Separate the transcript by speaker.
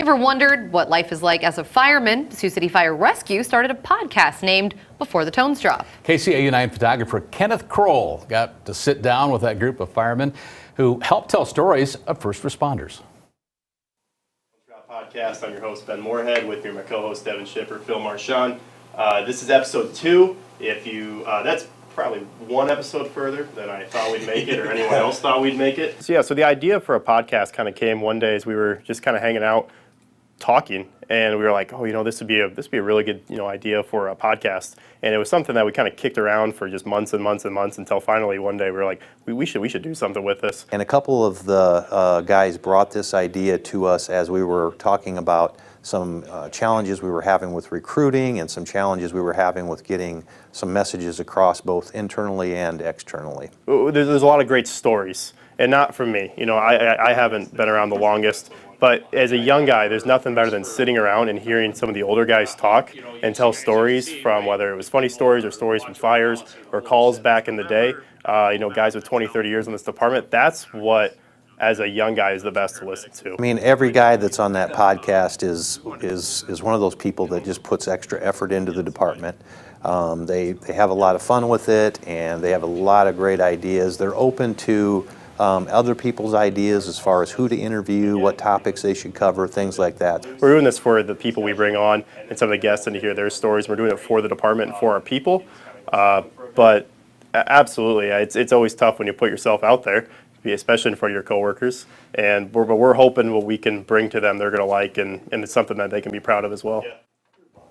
Speaker 1: You ever wondered what life is like as a fireman? Sioux City Fire Rescue started a podcast named Before the Tones Drop.
Speaker 2: KCAU-9 photographer Kenneth Kroll got to sit down with that group of firemen who helped tell stories of first responders.
Speaker 3: Podcast. I'm your host, Ben Moorhead, with me, my co-host, Devin Shipper, Phil Marchand. This is episode 2. That's probably one episode further than I thought we'd make it, or anyone else thought we'd make it. So the idea for a podcast kind of came one day as we were just kind of hanging out, talking, and we were like, this would be a really good idea for a podcast. And it was something that we kind of kicked around for just months and months and months until finally one day we were like, we should do something with this.
Speaker 4: And a couple of the guys brought this idea to us as we were talking about some challenges we were having with recruiting and some challenges we were having with getting some messages across both internally and externally.
Speaker 3: There's a lot of great stories, and not from me. I haven't been around the longest, but as a young guy, there's nothing better than sitting around and hearing some of the older guys talk and tell stories from whether it was funny stories or stories from fires or calls back in the day. Guys with 20, 30 years in this department, that's what, as a young guy, is the best to listen to.
Speaker 4: I mean, every guy that's on that podcast is one of those people that just puts extra effort into the department. They have a lot of fun with it, and they have a lot of great ideas. They're open to other people's ideas as far as who to interview, what topics they should cover, things like that.
Speaker 3: We're doing this for the people we bring on and some of the guests, and to hear their stories. We're doing it for the department and for our people. But absolutely, it's always tough when you put yourself out there, especially in front of your coworkers. But we're hoping what we can bring to them they're going to like, and it's something that they can be proud of as well. Yeah.